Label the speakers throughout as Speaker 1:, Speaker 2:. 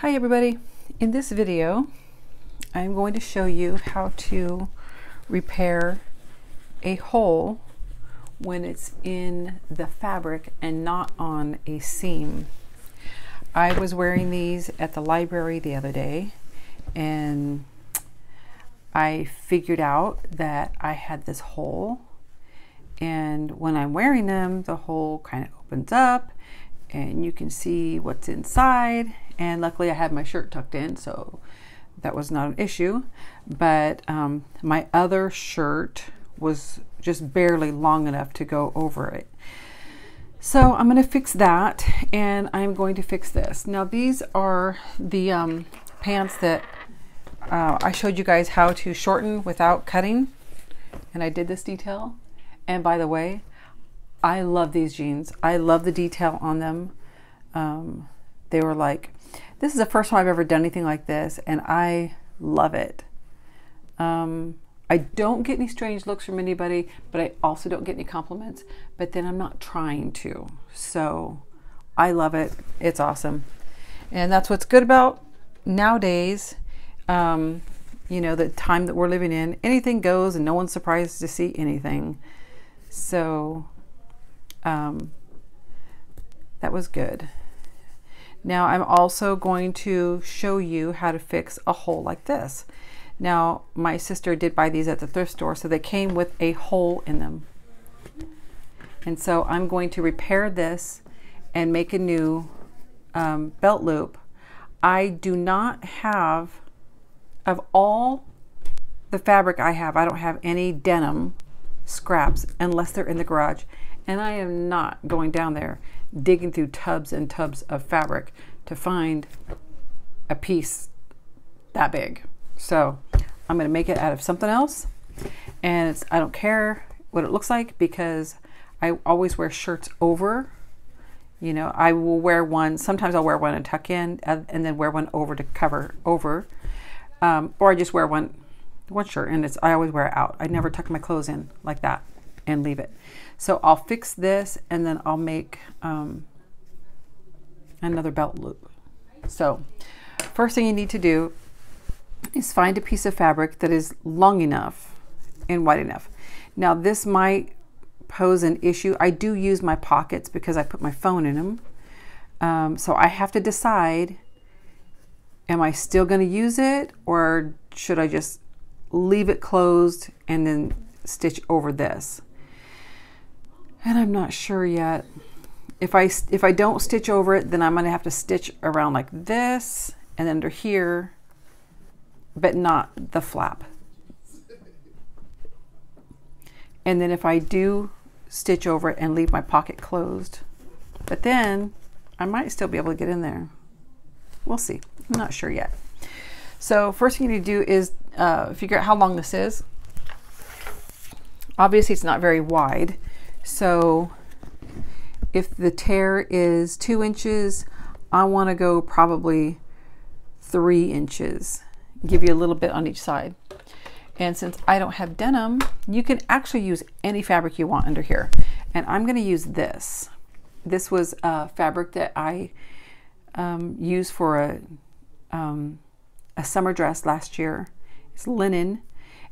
Speaker 1: Hi everybody. In this video I'm going to show you how to repair a hole when it's in the fabric and not on a seam. I was wearing these at the library the other day and I figured out that I had this hole, and when I'm wearing them the hole kind of opens up and you can see what's inside. And luckily I had my shirt tucked in, so that was not an issue. But my other shirt was just barely long enough to go over it. So I'm going to fix that, and I'm going to fix this. Now these are the pants that I showed you guys how to shorten without cutting. And I did this detail. And by the way, I love these jeans. I love the detail on them. They were like, this is the first time I've ever done anything like this, and I love it. I don't get any strange looks from anybody, but I also don't get any compliments, but then I'm not trying to. So I love it. It's awesome. And that's what's good about nowadays. You know, the time that we're living in, anything goes and no one's surprised to see anything. So that was good. Now I'm also going to show you how to fix a hole like this. Now my sister did buy these at the thrift store, so they came with a hole in them. And so I'm going to repair this and make a new belt loop. I do not have, of all the fabric I have, I don't have any denim scraps unless they're in the garage. And I am not going down there digging through tubs and tubs of fabric to find a piece that big. So I'm going to make it out of something else, and I don't care what it looks like because I always wear shirts over. You know, I will wear one, sometimes I'll wear one and tuck in and then wear one over to cover over, or I just wear one shirt and I always wear it out. I never tuck my clothes in like that and leave it. So I'll fix this and then I'll make another belt loop. So first thing you need to do is find a piece of fabric that is long enough and wide enough. Now this might pose an issue. I do use my pockets because I put my phone in them. So I have to decide, am I still going to use it, or should I just leave it closed and then stitch over this? And I'm not sure yet. If I don't stitch over it, then I'm going to have to stitch around like this and under here, but not the flap. And then if I do stitch over it and leave my pocket closed, but then I might still be able to get in there. We'll see. I'm not sure yet. So first thing you need to do is figure out how long this is. Obviously it's not very wide. So if the tear is 2 inches, I want to go probably 3 inches. Give you a little bit on each side. And since I don't have denim, you can actually use any fabric you want under here. And I'm going to use this. This was a fabric that I used for a summer dress last year. It's linen,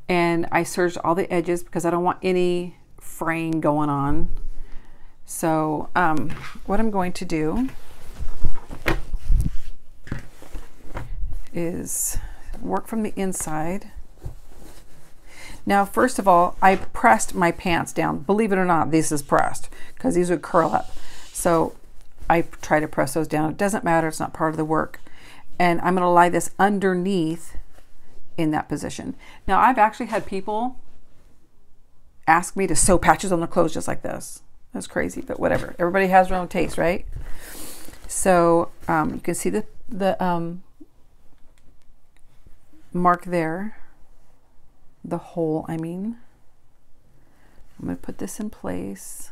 Speaker 1: and I serged all the edges because I don't want any fraying going on. So what I'm going to do is work from the inside. Now first of all, I pressed my pants down. Believe it or not, this is pressed because these would curl up. So I try to press those down. It doesn't matter, it's not part of the work. And I'm going to lie this underneath in that position. Now I've actually had people ask me to sew patches on their clothes just like this. That's crazy, but whatever. Everybody has their own taste, right? So you can see the mark there, the hole, I mean. I'm going to put this in place.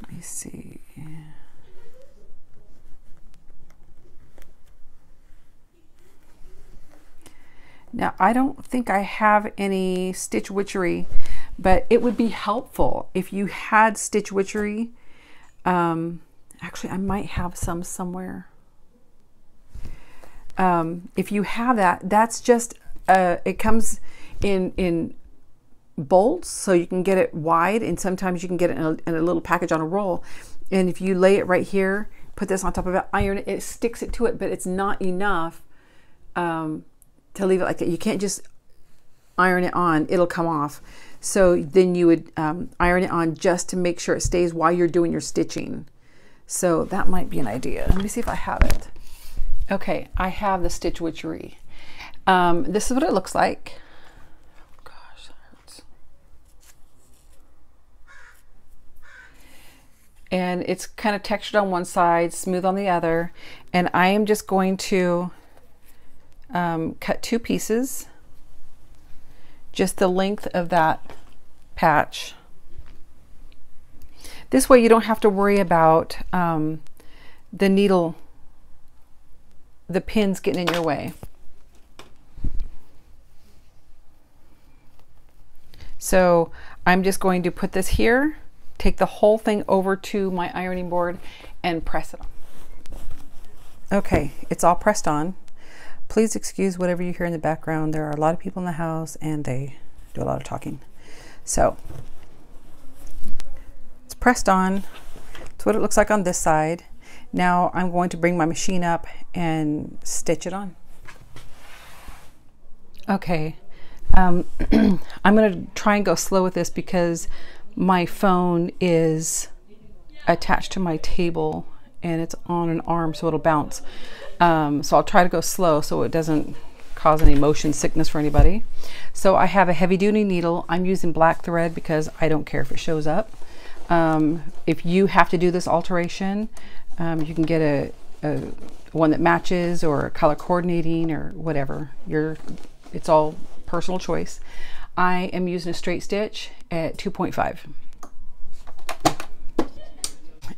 Speaker 1: Let me see. Now, I don't think I have any Stitch Witchery, but it would be helpful if you had Stitch Witchery. Actually, I might have some somewhere. If you have that, that's just, it comes in bolts, so you can get it wide, and sometimes you can get it in a little package on a roll. And if you lay it right here, put this on top of it, iron it, it sticks it to it, but it's not enough to leave it like that. You can't just iron it on, it'll come off. So then you would iron it on just to make sure it stays while you're doing your stitching. So that might be an idea. Let me see if I have it. Okay, I have the Stitch Witchery. This is what it looks like. Oh gosh, that hurts. And it's kind of textured on one side, smooth on the other. And I am just going to cut 2 pieces, just the length of that patch. This way you don't have to worry about the needle, the pins getting in your way. So I'm just going to put this here, take the whole thing over to my ironing board and press it on. Okay, it's all pressed on. Please excuse whatever you hear in the background. There are a lot of people in the house and they do a lot of talking. So it's pressed on. It's what it looks like on this side. Now I'm going to bring my machine up and stitch it on. Okay, I'm going to try and go slow with this because my phone is attached to my table and it's on an arm, so it'll bounce. So I'll try to go slow so it doesn't cause any motion sickness for anybody. So I have a heavy duty needle. I'm using black thread because I don't care if it shows up. If you have to do this alteration, you can get a one that matches or color coordinating or whatever. It's all personal choice. I am using a straight stitch at 2.5.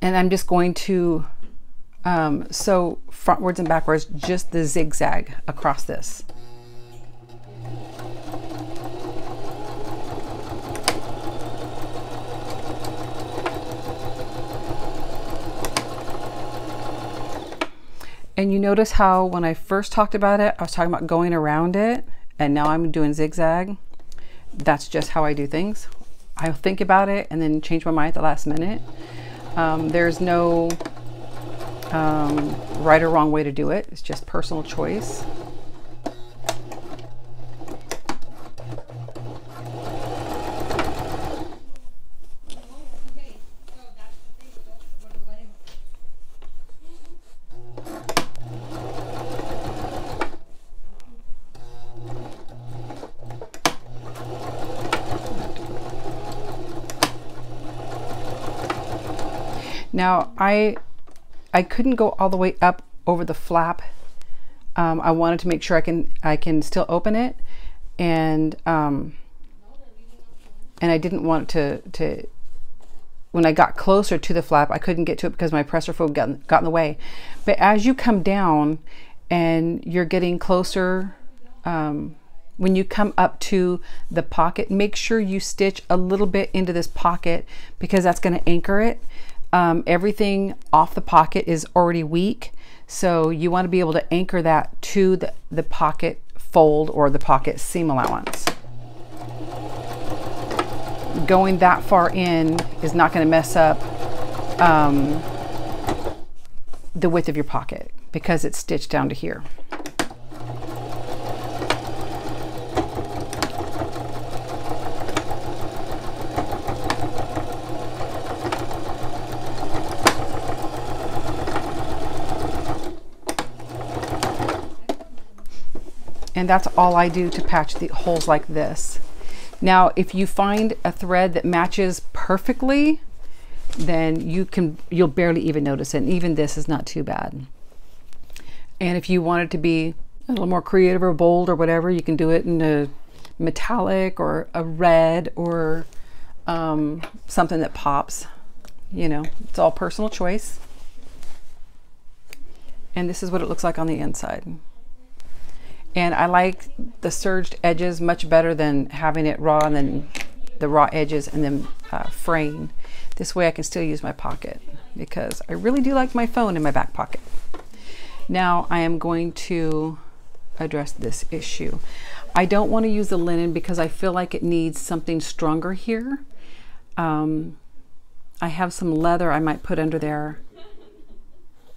Speaker 1: And I'm just going to sew frontwards and backwards, just the zigzag across this. And you notice how when I first talked about it, I was talking about going around it, and now I'm doing zigzag. That's just how I do things. I'll think about it and then change my mind at the last minute. There's no right or wrong way to do it. It's just personal choice. Now I couldn't go all the way up over the flap. I wanted to make sure I can still open it, and I didn't want to when I got closer to the flap, I couldn't get to it because my presser foam got in the way. But as you come down and you're getting closer, when you come up to the pocket, make sure you stitch a little bit into this pocket because that's going to anchor it. Everything off the pocket is already weak, so you want to be able to anchor that to the pocket fold or the pocket seam allowance. Going that far in is not going to mess up the width of your pocket because it's stitched down to here. And that's all I do to patch the holes like this. Now, if you find a thread that matches perfectly, then you'll barely even notice it. And even this is not too bad. And if you want it to be a little more creative or bold or whatever, you can do it in a metallic or a red or something that pops. You know, it's all personal choice. And this is what it looks like on the inside. And I like the serged edges much better than having it raw and then the raw edges and then fraying. This way I can still use my pocket because I really do like my phone in my back pocket. Now I am going to address this issue. I don't want to use the linen because I feel like it needs something stronger here. I have some leather I might put under there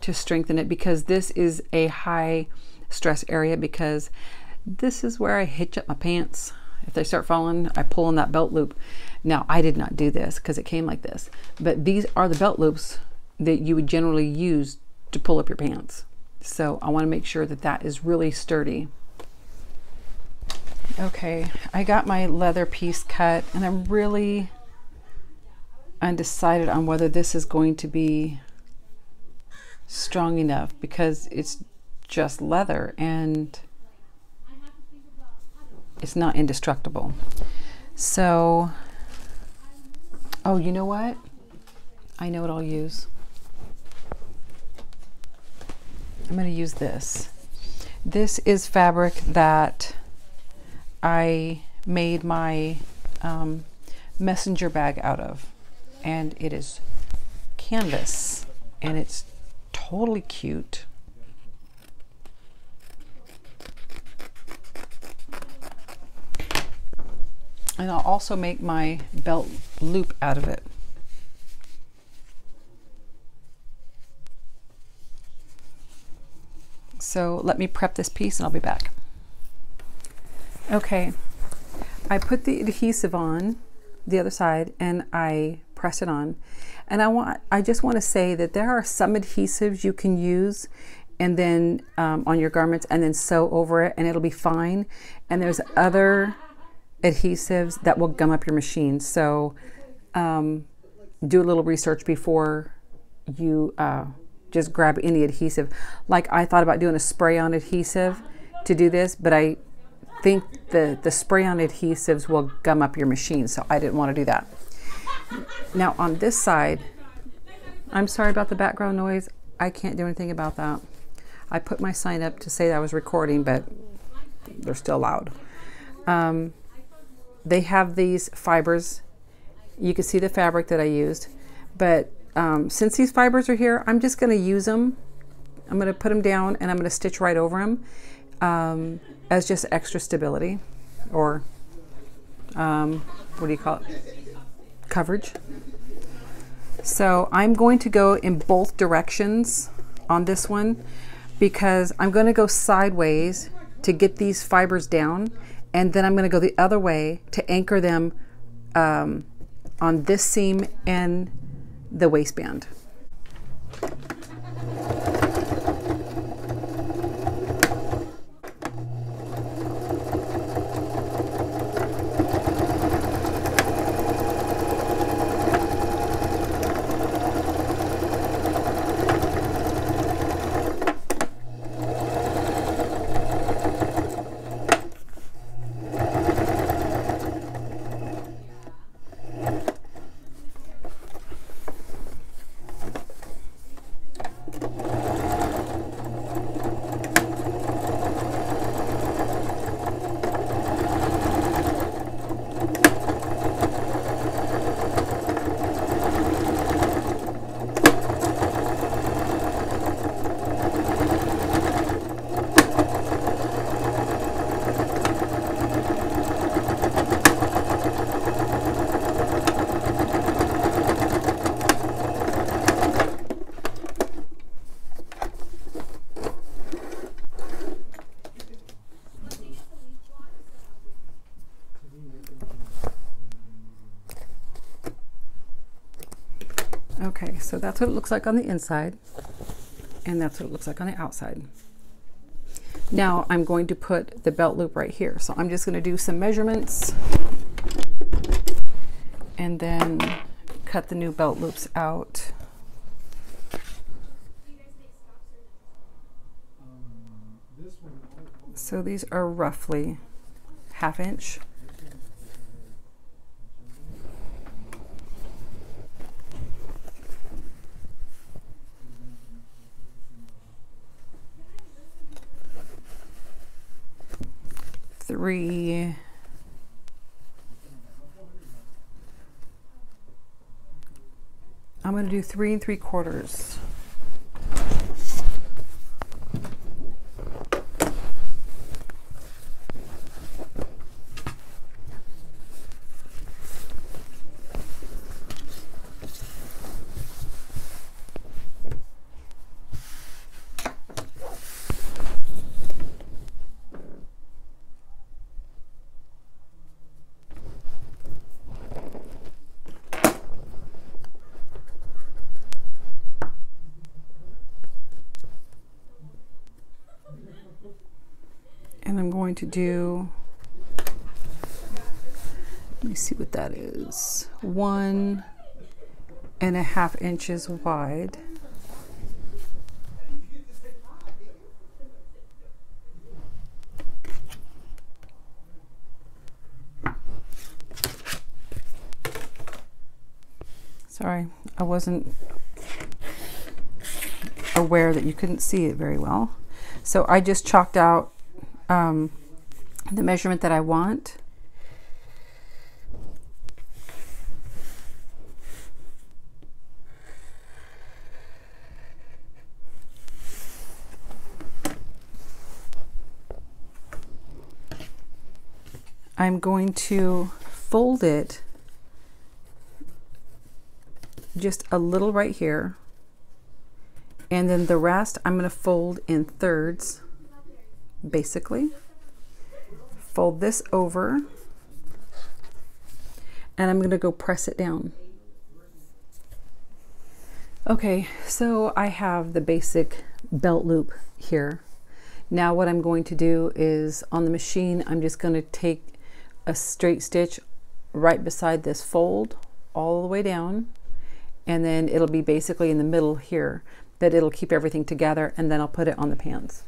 Speaker 1: to strengthen it, because this is a high stress area, because this is where I hitch up my pants. If they start falling, I pull on that belt loop. Now, I did not do this because it came like this, but these are the belt loops that you would generally use to pull up your pants. So I want to make sure that that is really sturdy. Okay, I got my leather piece cut, and I'm really undecided on whether this is going to be strong enough, because it's just leather and it's not indestructible. So, oh, you know what? I know what I'll use. I'm going to use this. This is fabric that I made my messenger bag out of, and it is canvas, and it's totally cute. And I'll also make my belt loop out of it. So let me prep this piece and I'll be back. Okay, I put the adhesive on the other side and I press it on. And I just want to say that there are some adhesives you can use and then on your garments and then sew over it and it'll be fine. And there's other adhesives that will gum up your machine. So do a little research before you just grab any adhesive. Like I thought about doing a spray-on adhesive to do this, but I think the spray-on adhesives will gum up your machine, so I didn't want to do that. Now on this side, I'm sorry about the background noise. I can't do anything about that. I put my sign up to say that I was recording, but they're still loud. They have these fibers. You can see the fabric that I used, but since these fibers are here, I'm just going to use them. I'm going to put them down and I'm going to stitch right over them as just extra stability, or what do you call it? Coverage. So I'm going to go in both directions on this one because I'm going to go sideways to get these fibers down, and then I'm going to go the other way to anchor them on this seam and the waistband. Okay, so that's what it looks like on the inside, and that's what it looks like on the outside. Now I'm going to put the belt loop right here. So I'm just going to do some measurements and then cut the new belt loops out. So these are roughly 1/2 inch. Three, I'm I'm going to do 3 3/4. And I'm going to do, let me see what that is, 1.5 inches wide. Sorry, I wasn't aware that you couldn't see it very well. So I just chalked out the measurement that I want. I'm going to fold it just a little right here, and then the rest I'm going to fold in thirds, basically. Fold this over, and I'm going to go press it down. Okay, so I have the basic belt loop here. Now what I'm going to do is, on the machine, I'm just going to take a straight stitch right beside this fold all the way down, and then it'll be basically in the middle here, that it'll keep everything together, and then I'll put it on the pants.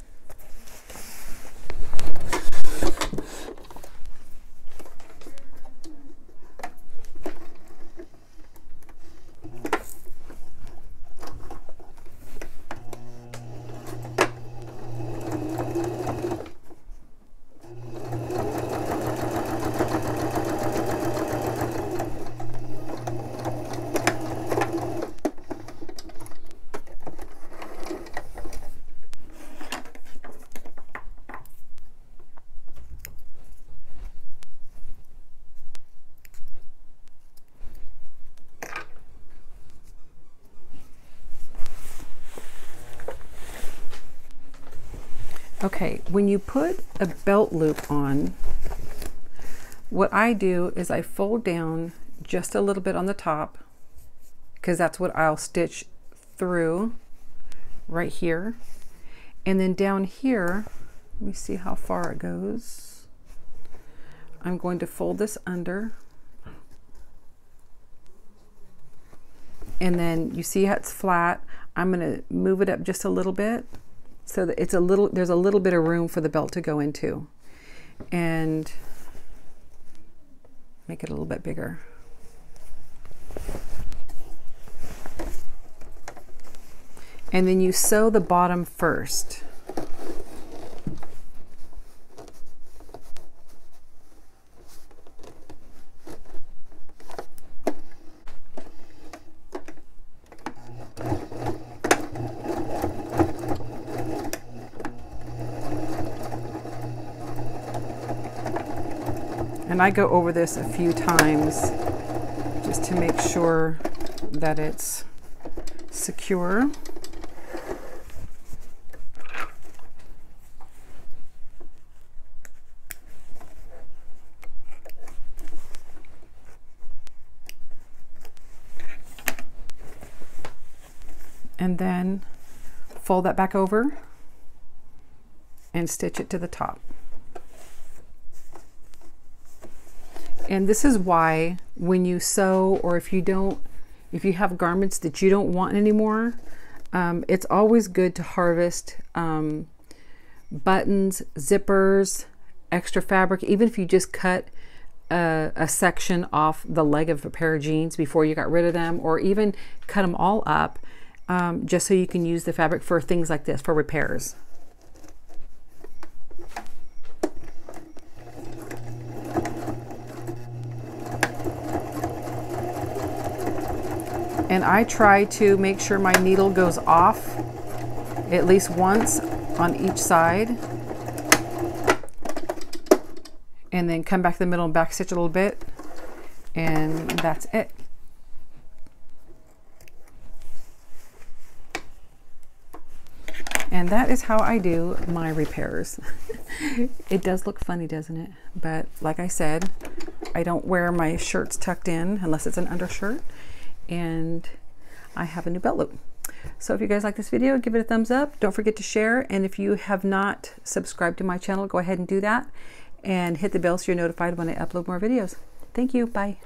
Speaker 1: Okay, when you put a belt loop on, what I do is I fold down just a little bit on the top, because that's what I'll stitch through right here. And then down here, let me see how far it goes. I'm going to fold this under. And then you see how it's flat. I'm going to move it up just a little bit, so that it's a little, there's a little bit of room for the belt to go into, and make it a little bit bigger. And then you sew the bottom first. And I go over this a few times just to make sure that it's secure. And then fold that back over and stitch it to the top. And this is why when you sew, or if you have garments that you don't want anymore, it's always good to harvest buttons, zippers, extra fabric, even if you just cut a section off the leg of a pair of jeans before you got rid of them, or even cut them all up, just so you can use the fabric for things like this, for repairs. And I try to make sure my needle goes off at least once on each side, and then come back to the middle and back stitch a little bit, and that's it. And that is how I do my repairs. It does look funny, doesn't it? But like I said, I don't wear my shirts tucked in unless it's an undershirt, and I have a new belt loop. So if you guys like this video, give it a thumbs up. Don't forget to share. And if you have not subscribed to my channel, go ahead and do that. And hit the bell so you're notified when I upload more videos. Thank you. Bye.